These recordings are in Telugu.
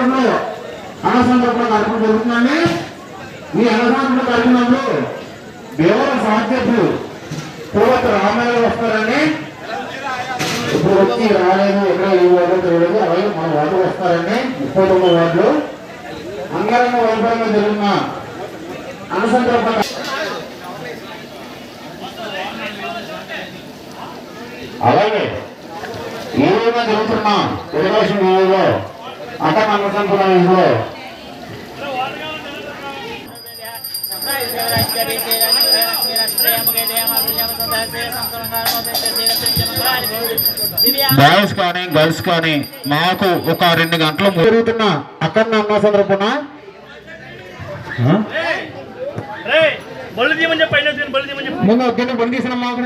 ఆధ్వర్యంలో అన్నసంతర్పణ కార్యక్రమం జరుగుతుందండి. ఈ అన్నసంతర్పణ కార్యక్రమంలో దేవర సాధ్యతలు పూర్వత రామాయణ వస్తారండి. ఇప్పుడు వచ్చి రాలేదు, ఎక్కడ ఏ వార్డు తెలియదు, అలాగే మన వార్డు వస్తారండి. 39 వార్డులు అంగరంగ వైభవంగా జరుగుతున్న అన్నసంతర్పణ. అలాగే ఈ రోజున జరుగుతున్న తెలుగుదేశం వీధిలో అక్కడ అన్నసంతర్పణ వీధిలో బాయ్స్ కానీ గర్ల్స్ కానీ మాకు ఒక 2 గంటలు జరుగుతున్న అక్కడ అన్న సందర్భన బండి తీసిన మాకు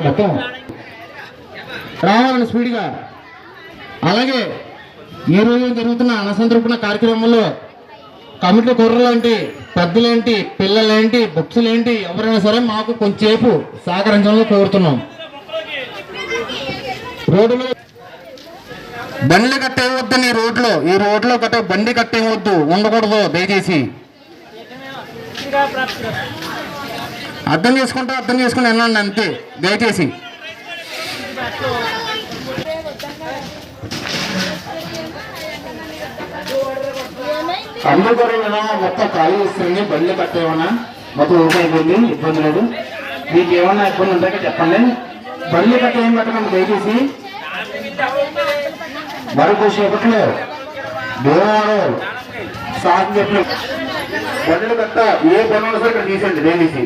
మొత్తం రావాలని స్పీడ్గా. అలాగే ఈ రోజు జరుగుతున్న అన్నసంతర్పణ కార్యక్రమంలో కమిటీ కుర్రలేంటి, పెద్దలేంటి, పిల్లలేంటి, బుక్స్లేంటి ఎవరైనా సరే మాకు కొంచెంసేపు సహకరించాలని కోరుతున్నాం. రోడ్డులో బండ్లు కట్టేవద్దని ఈ రోడ్లో కట్టే బండి కట్టేవద్దు, ఉండకూడదు. దయచేసి అర్థం చేసుకుని వెళ్ళండి అంతే. దయచేసి అందరూ మొత్తం ఖాళీ ఇస్తుంది. బండ్లు కట్టేమన్నా మొత్తం ఊరికైపోయింది, ఇబ్బంది లేదు. మీకు ఏమన్నా ఇబ్బంది ఉంటాక చెప్పండి. బండ్లు కట్ట ఏం కట్టకండి దయచేసి. మరొక సేపట్లో దేవాలయం సాగు చెప్పిన బండ్లు కట్ట ఏ పనులు సరే ఇక్కడ తీసండి దయచేసి.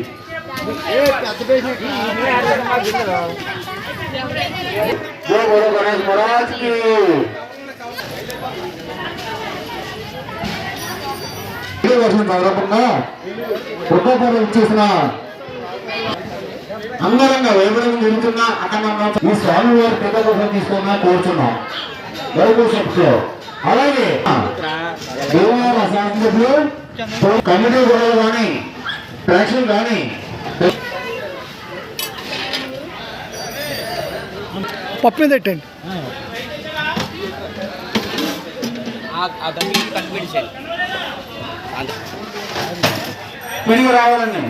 జై బోలో గణేష్ మహారాజ్ కి. వర్షం కాకుండా పుట్టపూర్వం ఇచ్చేసిన అంగరంగ వైభవం జరుగుతున్నా అక్కడ ఈ స్వామి వారి పెద్ద కోసం తీసుకున్నా కోరుచున్నాం. అలాగే దేవాలయ శాసనసభ్యులు కమిటీ గొడవలు కానీ ప్రేక్షకులు కానీ పప్పు పెట్టండి. తిరిగి రావాలండి.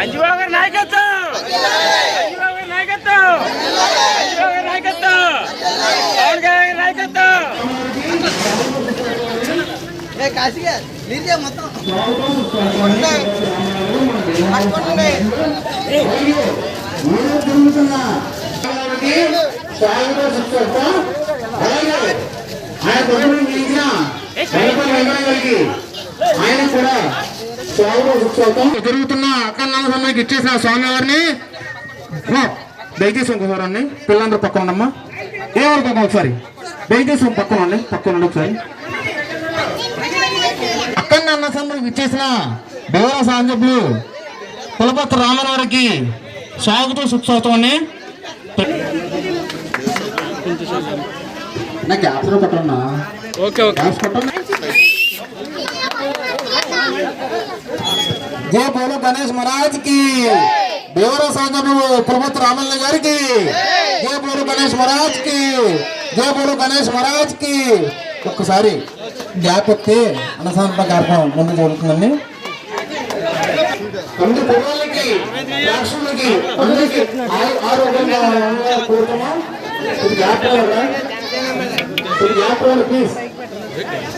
అంజుబాబు గారి నాయకత్వం, అంజుబాబు గారి నాయకత్వం, అంజుబాబు గారి నాయకత్వం, పవన్ గారి నాయకత్వం. ఆయన కూడా జరుగుతున్న అక్కన్న సమయానికి ఇచ్చేసిన స్వామివారిని దయచేసి ఇంకోసారి అండి. పిల్లలందరూ పక్కన ఉండమ్మా, ఏమనుకో ఒకసారి దయచేసి పక్కన ఉండి ఒకసారి. అక్కన్న అన్న సమయానికి ఇచ్చేసిన దేవర సాంజపులు కులపత్ర రామన్ వారికి స్వాగతం సుస్వాగతం. నా గ్యాప్ పక్కన జై బోలో గణేష్ మహారాజ్ కి. దేవర సాంజపులు కులపత్ర రామన్ గారికి జై బోలో గణేష్ మహారాజ్ కి, జై బోలో గణేష్ మహారాజ్ కి. ఒక్కసారి గ్యాప్ వస్తే అన్నసంతర్పణ కార్యక్రమం ముందు జరుగుతుందండి. ప్లీజ్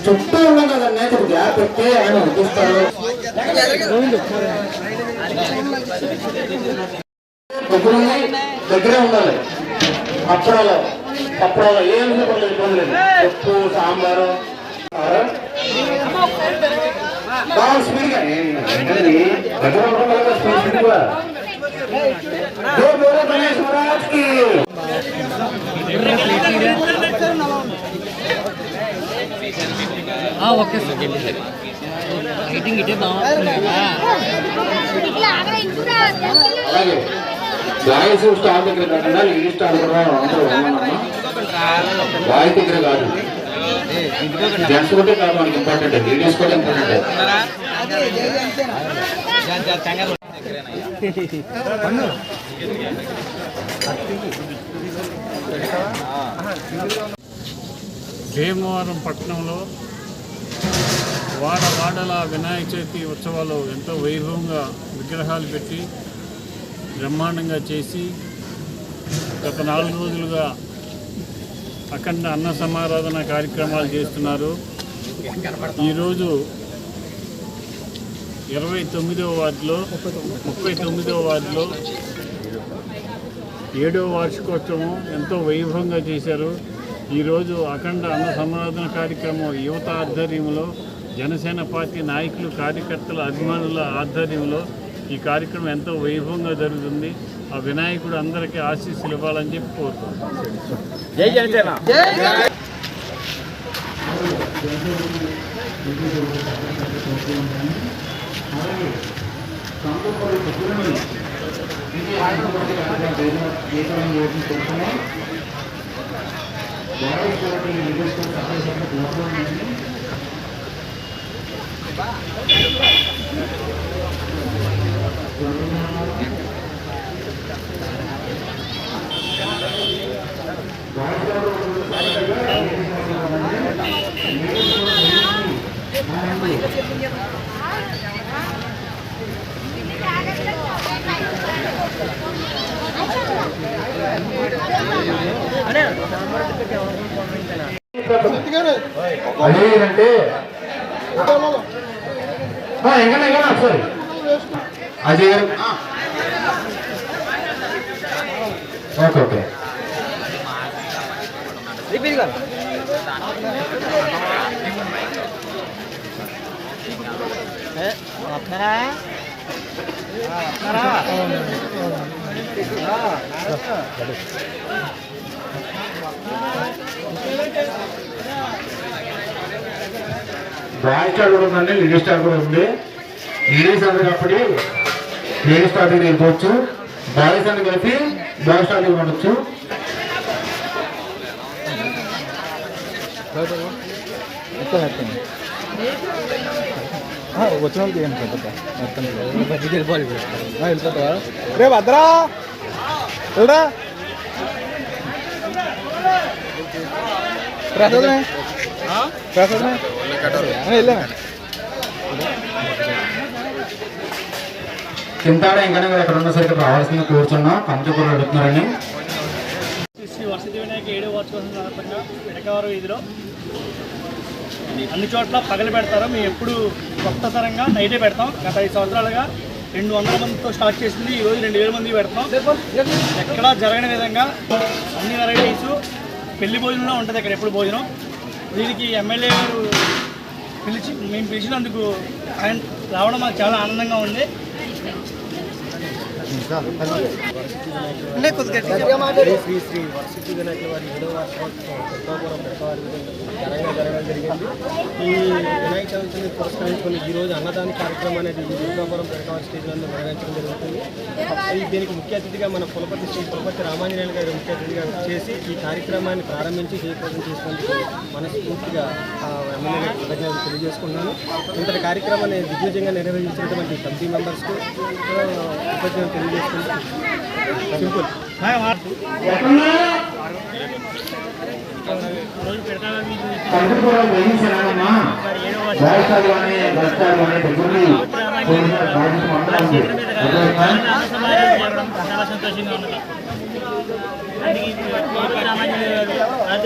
చుట్టూ ఉన్నాం కదండి, ఇప్పుడు గ్యాప్ పెడితే ఆయన వదిలిస్తారు. దగ్గరే ఉండాలి. అప్పుడాలో ఏం ఇబ్బంది లేదు. ఉప్పు సాంబారు బాగా స్పీడ్గా స్పీడ్గా జై బోలో గణేష్ మహారాజ్ కి ఓకే సార్ మీటింగ్ ఇటే బాగుంటుంది అలాగే బాయ్స్ స్టాల్ దగ్గర కాకుండా లేడీస్ స్టాల్ కూడా అందరూ ఉన్నామమ్మా. బాయ్స్ దగ్గర కాదు, జెంట్స్ కూడా కాదు మనకి ఇంపార్టెంట్, లేడీస్ కూడా ఇంపార్టెంట్. భీమవరం పట్టణంలో వాడవాడల వినాయక చవితి ఉత్సవాలు ఎంతో వైభవంగా విగ్రహాలు పెట్టి బ్రహ్మాండంగా చేసి గత 4 రోజులుగా అఖండ అన్న సమారాధన కార్యక్రమాలు చేస్తున్నారు. ఈరోజు 29వ వార్డులో 39వ వార్డులో 7వ వార్షికోత్సవం ఎంతో వైభవంగా చేశారు. ఈరోజు అఖండ అన్న సమారాధన కార్యక్రమం యువత ఆధ్వర్యంలో, జనసేన పార్టీ నాయకులు, కార్యకర్తల, అభిమానుల ఆధ్వర్యంలో ఈ కార్యక్రమం ఎంతో వైభవంగా జరుగుతుంది. ఆ వినాయకుడు అందరికీ ఆశీస్సులు ఇవ్వాలని చెప్పి కోరుతున్నాను. జై జనసేన. అదేంటంటే ఎంకన్నా సారీ అజయ్ గారు ఓకే ఓకే బాయ్ స్టార్ కూడా ఉందండి, లేడీస్ స్టార్ కూడా ఉంది. లేడీస్ అందరు కాబట్టి లేడీస్ స్టార్ దగ్గర వెళ్ళిపోవచ్చు, బాయ్స్ అందరు కలిపి బాయ్ స్టార్ దగ్గర ఉండొచ్చు. వచ్చిన వాళ్ళకి ఏం మొత్తం వెళ్ళిపోవాలి వెళ్ళిపోతావా రే భద్రా వెళ్ళరా ప్రసాదమే ప్రసాదమే వెళ్ళా చింతాడ ఇంకా అక్కడ ఉన్న సరికి రావాల్సింది కూర్చున్నాం. కంచకూర అడుగుతున్నారని శ్రీ వసతి వినాయక 7వ వార్షికోత్సవం సందర్భంగా పిడకవరం వీధిలో అన్ని చోట్ల పగలు పెడతారు. మేము ఎప్పుడు కొత్త తరంగా నైటే పెడతాం. గత 5 సంవత్సరాలుగా 200 మందితో స్టార్ట్ చేసింది, ఈరోజు 2000 మంది పెడతాం. ఎక్కడా జరగని విధంగా అన్ని వెరైటీస్ పెళ్లి భోజనంలో ఉంటుంది ఇక్కడ ఎప్పుడు భోజనం. దీనికి ఎమ్మెల్యే గారు మేము పిలిచినందుకు ఆయన రావడం మాకు చాలా ఆనందంగా ఉంది. శ్రీ శ్రీ వరసిద్ధి వినాయకుల వారి 7వ వార్షికోత్సవం కొత్తపురం పెడకవారి ఘనంగా జరగడం జరిగింది. ఈ వినాయక చవితిని పురస్కరించుకుని ఈరోజు అన్నదాన కార్యక్రమం అనేది ఈ కొత్తపురం పెడకవారి స్టేజ్లో నిర్వహించడం జరుగుతుంది. దీనికి ముఖ్య అతిథిగా మన కులపతి శ్రీ కులపతి రామాంజనేయులు గారు ముఖ్య అతిథిగా చేసి ఈ కార్యక్రమాన్ని ప్రారంభించి జయప్రదం చేసినందుకు మనస్ఫూర్తిగా ఎమ్మెల్యే కృతజ్ఞతలు తెలియజేసుకున్నాను. ఇంతటి కార్యక్రమాన్ని దిగ్విజయంగా నిర్వహించినటువంటి కమిటీ మెంబర్స్కు కృతజ్ఞతలు తెలియజేసుకుంటాను. సింపుల్ చాలా సంతోషంగా ఉన్నది.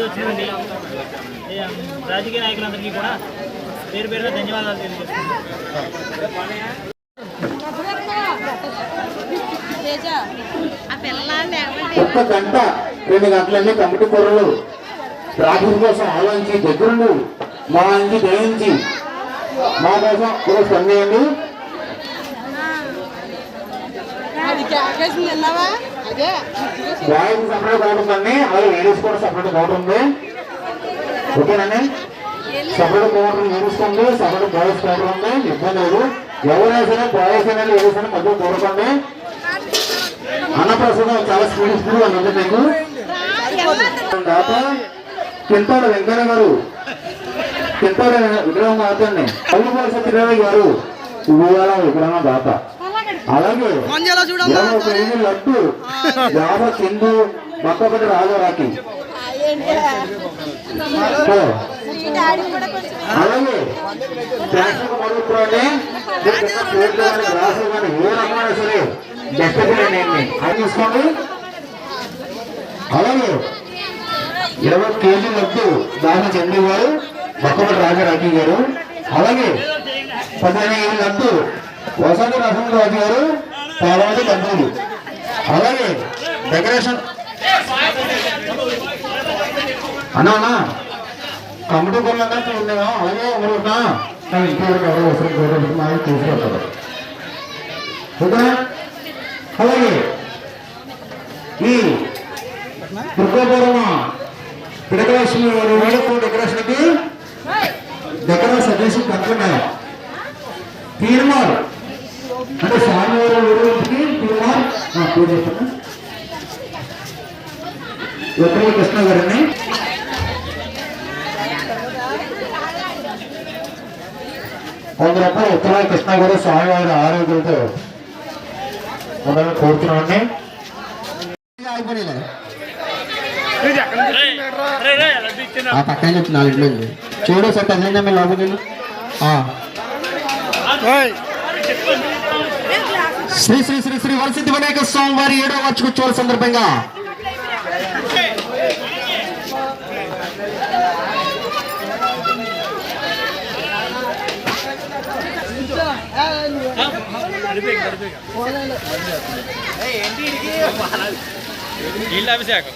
వచ్చినండి రాజకీయ నాయకులందరికీ కూడా పేరు పేరుగా ధన్యవాదాలు తెలియజేస్తున్నాను. ఒక్క గంట 2 గంటలన్నీ కమిటీ కూరలు ట్రాఫిక్ కోసం ఆలోచించి దగ్గరుండి మా ఇంటి దయించి మా కోసం కూడా స్పందించండి. బాయ్స్ సపరేట్ కౌంటర్ ఉందండి, అలాగే లేడీస్ కూడా సపరేట్ కౌంటర్ ఉంది. ఓకేనండి, సపరేట్ కౌంటర్ లేడీస్ ఉంది, సపరేట్ బాయ్స్ కౌంటర్ ఉంది. ఇబ్బంది లేదు. ఎవరైనా సరే బాయ్స్ అయినా లేడీస్ అయినా మధ్య కోరుకోండి. అన్నప్రసాదం చాలా స్పీడ్ ఉంది మీకు. దాత కింతాడ వెంకయ్య గారు, కింతాడ విగ్రహం దాతండి. పల్లిపాల సత్యనారాయణ గారు ఇవాళ విగ్రహం దాత. అలాగే 20 కేజీ లడ్డు యాభ కిందు పక్కపటి రాజారాకి. అలాగే ప్లాస్టిక్ మరుగుతుంది రాసు కానీ ఏ రకమైన సరే డెస్ట్బిన్ అది తీసుకోండి. అలాగే 20 కేజీ లడ్డు దాని చంద్రి గారు పక్కపటి రాజారాకి గారు. అలాగే 15 కేజీ లడ్డు వసంత నరసింహరాజు గారు పార్వతి దంపతులు. అలాగే డెకరేషన్ అన్నా కమిటీ పనులంతా ఉన్నాయా? అలాగే ఎవరున్నా ఇంటివరకు ఎవరు అవసరం గౌరవ మాకు తీసుకొస్తారు. ఓకే, అలాగే ఈ దుర్గాపురం డెకరేషన్ డెకరేషన్కి డెకరేషన్ సజెషన్ కనుక్కున్నాయి. తీర్మార్ అంటే స్వామివారి ఊరికి తీర్మార్ పూజ చేస్తున్నా ఉత్తమ కృష్ణ గారిని. రూపాయలు ఉత్తమ కృష్ణ గారు స్వామివారి ఆరోగ్యంతో ఉండాలని కోరుతున్నామండి. ఆ పక్కన చెప్పి 4 మంది చూడు సార్ పెద్ద మీ లోపలికి శ్రీ శ్రీ శ్రీ శ్రీ వరసిద్ధి వినాయక స్వామి వారి 7వ వార్షికోత్సవాల సందర్భంగా అభిషేకం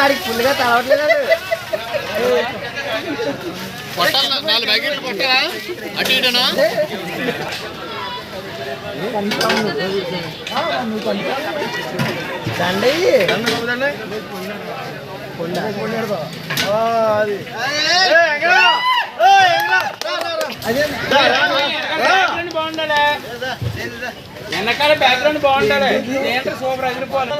ఆడికి ఫుల్గా తాగట్లేదు. 4 ప్యాకెట్లు కొట్టాలా అటు ఇటనా? వెనకాల బ్యాక్గ్రౌండ్ బాగుండాలి. సూపర్ అదిరిపోవాలి.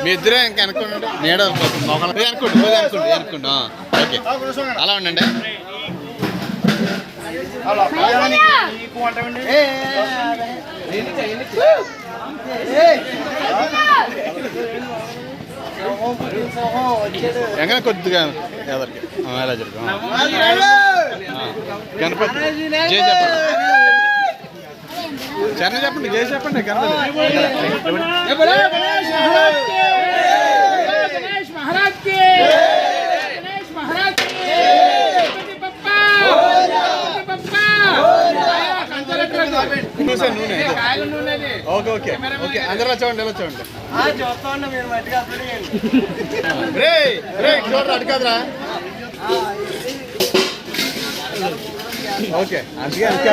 మీ ఇద్దరే ఇంకా అనుకోండి. నేడ అనుకోండి అనుకోండి అనుకోండి. ఓకే, అలా ఉండండి. ఎంగ కొద్దిగా ఎదరికి ఎలా జరుగుతాం గణపతి జై చెప్పండి. చెన్న చెప్పండి, జై చెప్పండి. ఓకే ఓకే ఓకే, అందరూ చూడండి, ఎలా చూడండి. రే రే చూడరా, అటు కాదురా. ఓకే, అందుకే అందుకే